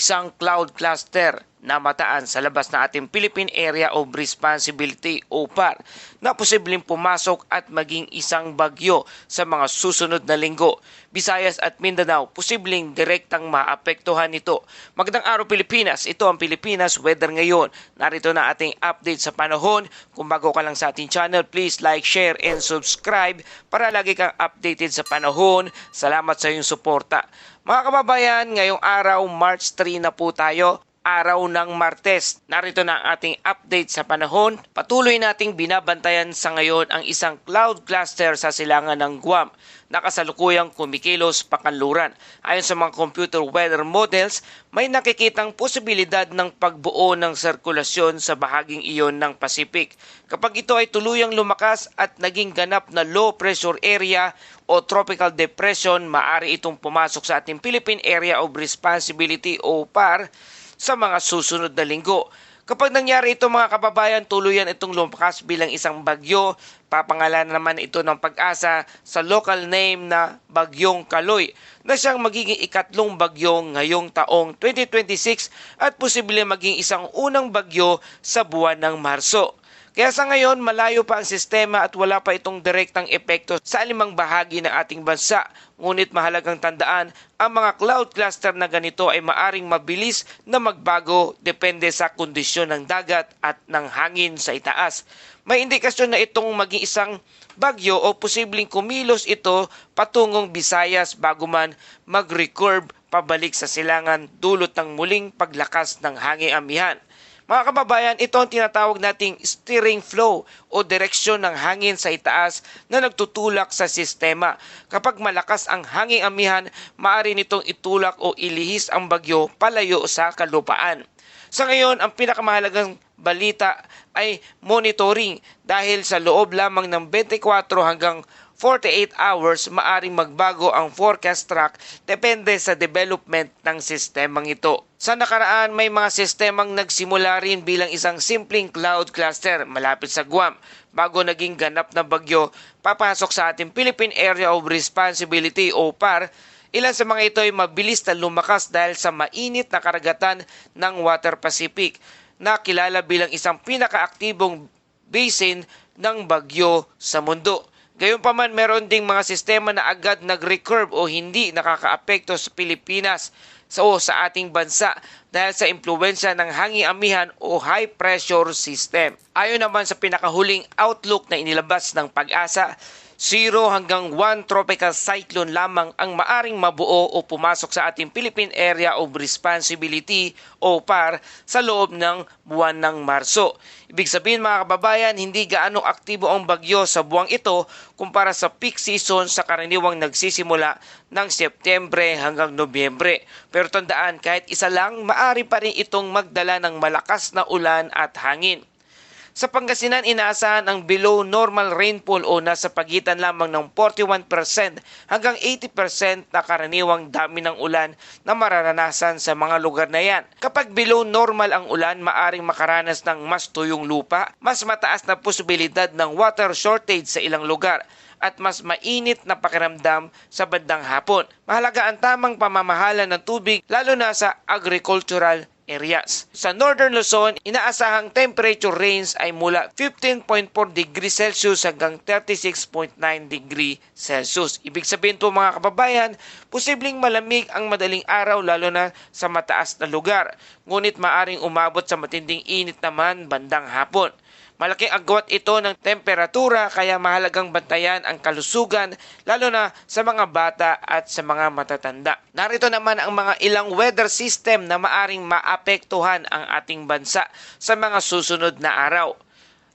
isang cloud cluster na mataan sa labas ng ating Philippine Area of Responsibility o PAR na posibleng pumasok at maging isang bagyo sa mga susunod na linggo. Visayas at Mindanao posibleng direktang maapektuhan nito. Magandang araw Pilipinas, ito ang Pilipinas Weather ngayon. Narito na ating update sa panahon. Kung bago ka lang sa ating channel, please like, share, and subscribe para lagi kang updated sa panahon. Salamat sa iyong suporta. Mga kababayan, ngayong araw March 3 na po tayo. Araw ng Martes. Narito na ang ating update sa panahon. Patuloy nating binabantayan sa ngayon ang isang cloud cluster sa silangan ng Guam na kasalukuyang kumikilos pakanluran. Ayon sa mga computer weather models, may nakikitang posibilidad ng pagbuo ng sirkulasyon sa bahaging iyon ng Pacific. Kapag ito ay tuluyang lumakas at naging ganap na low pressure area o tropical depression, maaari itong pumasok sa ating Philippine Area of Responsibility o PAR sa mga susunod na linggo. Kapag nangyari ito mga kababayan, tuluyan itong lumakas bilang isang bagyo. Papangalanan naman ito ng Pag-asa sa local name na Bagyong Kaloy na siyang magiging ikatlong bagyo ngayong taong 2026 at posibleng maging isang unang bagyo sa buwan ng Marso. Kaya sa ngayon, malayo pa ang sistema at wala pa itong direktang epekto sa alimang bahagi ng ating bansa. Ngunit mahalagang tandaan, ang mga cloud cluster na ganito ay maaring mabilis na magbago depende sa kondisyon ng dagat at ng hangin sa itaas. May indikasyon na itong maging isang bagyo o posibleng kumilos ito patungong Visayas bago man mag-recurve pabalik sa silangan dulot ng muling paglakas ng hangin amihan. Mga kababayan, ito ang tinatawag nating steering flow o direksyon ng hangin sa itaas na nagtutulak sa sistema. Kapag malakas ang hangin amihan, maaari nitong itulak o ilihis ang bagyo palayo sa kalupaan. Sa ngayon, ang pinakamahalagang balita ay monitoring dahil sa loob lamang ng 24 hanggang 48 hours maaring magbago ang forecast track depende sa development ng sistemang ito. Sa nakaraan, may mga sistemang nagsimula rin bilang isang simpleng cloud cluster malapit sa Guam bago naging ganap na bagyo papasok sa ating Philippine Area of Responsibility o PAR. Ilan sa mga ito ay mabilis na lumakas dahil sa mainit na karagatan ng Water Pacific na kilala bilang isang pinakaaktibong basin ng bagyo sa mundo. Gayunpaman, meron ding mga sistema na agad nag-recurve o hindi nakakaapekto sa Pilipinas o sa ating bansa dahil sa impluwensya ng hangin amihan o high pressure system. Ayon naman sa pinakahuling outlook na inilabas ng Pag-asa, 0 hanggang 1 tropical cyclone lamang ang maaring mabuo o pumasok sa ating Philippine Area of Responsibility o PAR sa loob ng buwan ng Marso. Ibig sabihin mga kababayan, hindi gaano aktibo ang bagyo sa buwang ito kumpara sa peak season sa karaniwang nagsisimula ng Setyembre hanggang Nobyembre. Pero tandaan, kahit isa lang, maaari pa rin itong magdala ng malakas na ulan at hangin. Sa Pangasinan, inaasahan ang below normal rainfall o nasa pagitan lamang ng 41% hanggang 80% na karaniwang dami ng ulan na mararanasan sa mga lugar na yan. Kapag below normal ang ulan, maaring makaranas ng mas tuyong lupa, mas mataas na posibilidad ng water shortage sa ilang lugar, at mas mainit na pakiramdam sa bandang hapon. Mahalaga ang tamang pamamahala ng tubig lalo na sa agricultural areas. Sa Northern Luzon, inaasahang temperature range ay mula 15.4 degrees Celsius hanggang 36.9 degrees Celsius. Ibig sabihin po mga kababayan, posibleng malamig ang madaling araw lalo na sa mataas na lugar. Ngunit maaring umabot sa matinding init naman bandang hapon. Malaking agwat ito ng temperatura kaya mahalagang bantayan ang kalusugan lalo na sa mga bata at sa mga matatanda. Narito naman ang mga ilang weather system na maaring maapektuhan ang ating bansa sa mga susunod na araw.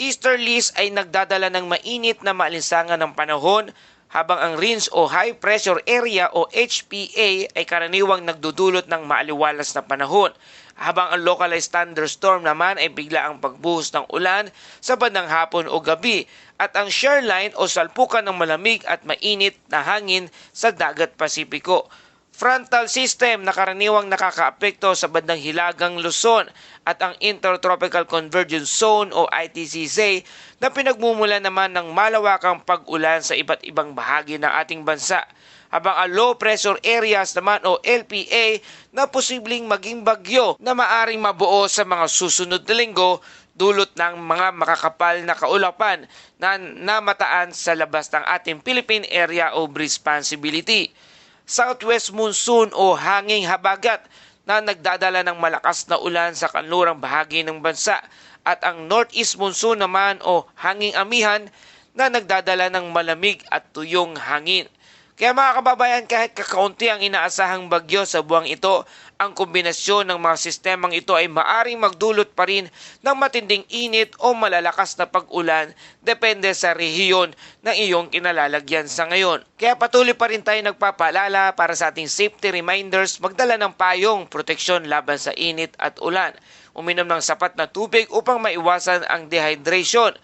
Easterlies ay nagdadala ng mainit na maalinsangan ng panahon habang ang rinse o high pressure area o HPA ay karaniwang nagdudulot ng maaliwalas na panahon. Habang ang localized thunderstorm naman ay bigla ang pagbuhos ng ulan sa bandang hapon o gabi at ang shoreline o salpukan ng malamig at mainit na hangin sa dagat Pasipiko. Frontal system na karaniwang nakakaapekto sa bandang hilagang Luzon at ang Intertropical Convergence Zone o ITCZ na pinagmumula naman ng malawakang pag-ulan sa iba't ibang bahagi ng ating bansa. habang ang low pressure areas naman o LPA na posibleng maging bagyo na maaring mabuo sa mga susunod na linggo dulot ng mga makakapal na kaulapan na namataan sa labas ng ating Philippine Area of Responsibility. Southwest monsoon o hanging habagat na nagdadala ng malakas na ulan sa kanlurang bahagi ng bansa at ang northeast monsoon naman o hanging amihan na nagdadala ng malamig at tuyong hangin. Kaya mga kababayan, kahit kakaunti ang inaasahang bagyo sa buwang ito, ang kombinasyon ng mga sistemang ito ay maaring magdulot pa rin ng matinding init o malalakas na pag-ulan depende sa rehiyon ng iyong kinalalagyan sa ngayon. Kaya patuloy pa rin tayo nagpapaalala para sa ating safety reminders, magdala ng payong proteksyon laban sa init at ulan, uminom ng sapat na tubig upang maiwasan ang dehydration,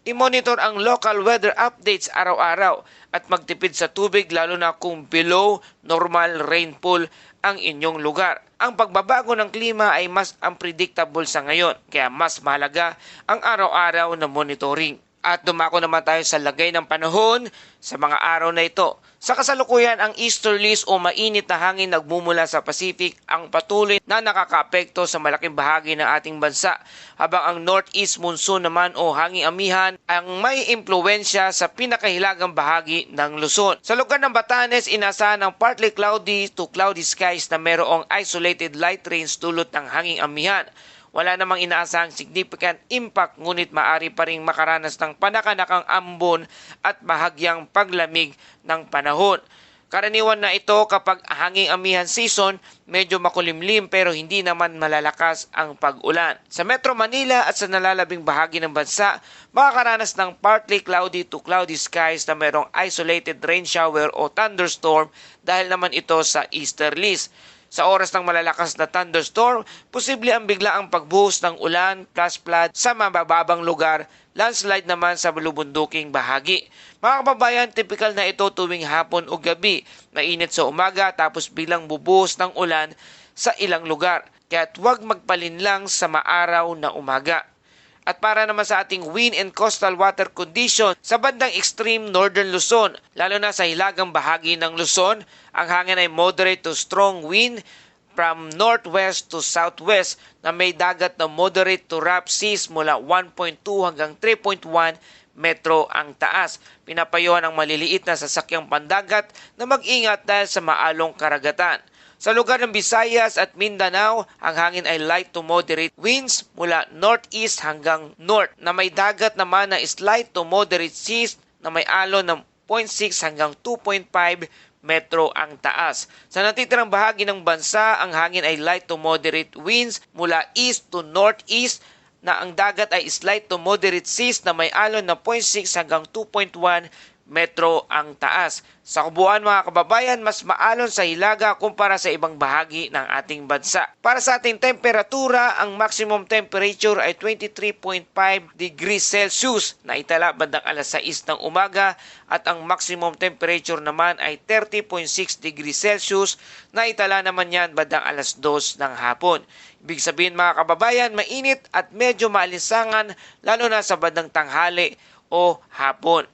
i-monitor ang local weather updates araw-araw at magtipid sa tubig lalo na kung below normal rainfall ang inyong lugar. Ang pagbabago ng klima ay mas unpredictable sa ngayon, kaya mas mahalaga ang araw-araw na monitoring. At dumako naman tayo sa lagay ng panahon sa mga araw na ito. Sa kasalukuyan, ang easterlies o mainit na hangin nagmumula sa Pacific ang patuloy na nakakaapekto sa malaking bahagi ng ating bansa, habang ang northeast monsoon naman o hanging amihan ang may impluwensya sa pinakahilagang bahagi ng Luzon. Sa lugar ng Batanes, inasahan ng partly cloudy to cloudy skies na mayroong isolated light rains dulot ng hanging amihan. Wala namang inaasahang significant impact, ngunit maaari pa rin makaranas ng panakanakang ambon at bahagyang paglamig ng panahon. Karaniwan na ito kapag hanging amihan season, medyo makulimlim pero hindi naman malalakas ang pag-ulan. Sa Metro Manila at sa nalalabing bahagi ng bansa, makakaranas ng partly cloudy to cloudy skies na mayroong isolated rain shower o thunderstorm dahil naman ito sa easterlies. Sa oras ng malalakas na thunderstorm, posible ang biglaang pagbuhos ng ulan, flash flood sa mabababang lugar, landslide naman sa lubunduking bahagi. Mga kababayan, typical na ito tuwing hapon o gabi. Mainit sa umaga tapos biglang bubuhos ng ulan sa ilang lugar. Kaya't huwag magpalinlang sa maaraw na umaga. At para naman sa ating wind and coastal water condition sa bandang extreme northern Luzon, lalo na sa hilagang bahagi ng Luzon, ang hangin ay moderate to strong wind from northwest to southwest na may dagat na moderate to rough seas mula 1.2 hanggang 3.1 metro ang taas. Pinapayuhan ang maliliit na sasakyang pandagat na mag-ingat dahil sa maalong karagatan. Sa lugar ng Visayas at Mindanao, ang hangin ay light to moderate winds mula northeast hanggang north na may dagat naman na slight to moderate seas na may alon ng 0.6 hanggang 2.5 metro ang taas. Sa natitirang bahagi ng bansa, ang hangin ay light to moderate winds mula east to northeast na ang dagat ay slight to moderate seas na may alon na 0.6 hanggang 2.1 metro ang taas. Sa kabuuan mga kababayan, mas maalon sa hilaga kumpara sa ibang bahagi ng ating bansa. Para sa ating temperatura, ang maximum temperature ay 23.5 degrees Celsius na itala bandang alas 6 ng umaga at ang maximum temperature naman ay 30.6 degrees Celsius na itala naman yan bandang alas 2 ng hapon. Ibig sabihin mga kababayan, mainit at medyo maalinsangan lalo na sa bandang tanghali o hapon.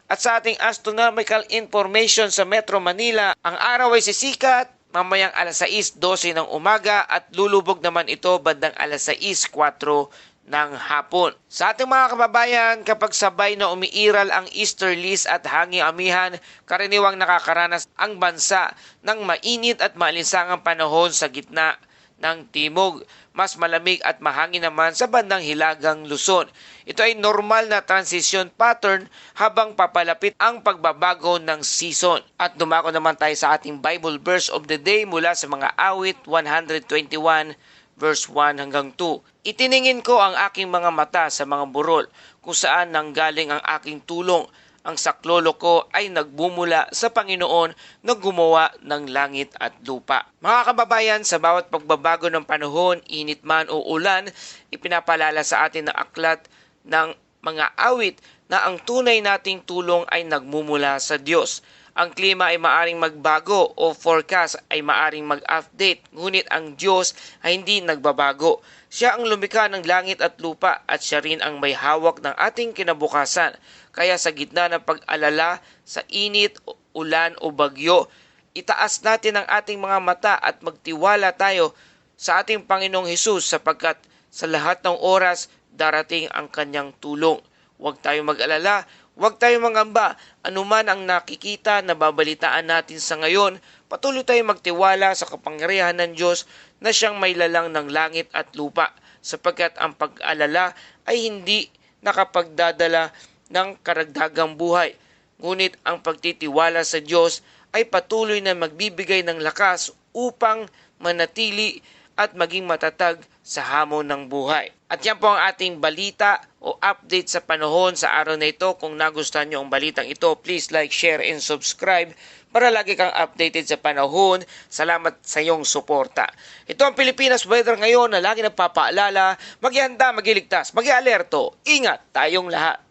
At sa ating astronomical information sa Metro Manila, ang araw ay sisikat mamayang alas 6:12 ng umaga at lulubog naman ito bandang alas 6:04 ng hapon. Sa ating mga kababayan, kapag sabay na umiiral ang easterlies at hanging amihan, karaniwang nakakaranas ang bansa ng mainit at maalinsangang panahon sa gitna ng timog. Mas malamig at mahangin naman sa bandang hilagang Luzon. Ito ay normal na transition pattern habang papalapit ang pagbabago ng season. At dumako naman tayo sa ating Bible verse of the day mula sa mga awit 121 verse 1 hanggang 2. Itiningin ko ang aking mga mata sa mga burol kung saan nanggaling ang aking tulong. Ang saklolo ko ay nagbumula sa Panginoon na gumawa ng langit at lupa. Mga kababayan, sa bawat pagbabago ng panahon, init man o ulan, ipinapalala sa atin ng aklat ng mga awit na ang tunay nating tulong ay nagmumula sa Diyos. Ang klima ay maaring magbago o forecast ay maaring mag-update, ngunit ang Diyos ay hindi nagbabago. Siya ang lumikha ng langit at lupa at siya rin ang may hawak ng ating kinabukasan. Kaya sa gitna ng pag-alala, sa init, ulan o bagyo, itaas natin ang ating mga mata at magtiwala tayo sa ating Panginoong Hesus sapagkat sa lahat ng oras darating ang kanyang tulong. Huwag tayong mag-alala, huwag tayong mangamba. Anuman ang nakikita na babalitaan natin sa ngayon, patuloy tayong magtiwala sa kapangyarihan ng Diyos na siyang may lalang ng langit at lupa sapagkat ang pag-alala ay hindi nakapagdadala ng karagdagang buhay. Ngunit ang pagtitiwala sa Diyos ay patuloy na magbibigay ng lakas upang manatili at maging matatag sa hamon ng buhay. At yan po ang ating balita o update sa panahon sa araw na ito. Kung nagustuhan nyo ang balitang ito, please like, share, and subscribe para lagi kang updated sa panahon. Salamat sa iyong suporta. Ito ang Pilipinas Weather ngayon na lagi nagpapaalala, maghihanda, maghiligtas, mag-alerto. Ingat tayong lahat.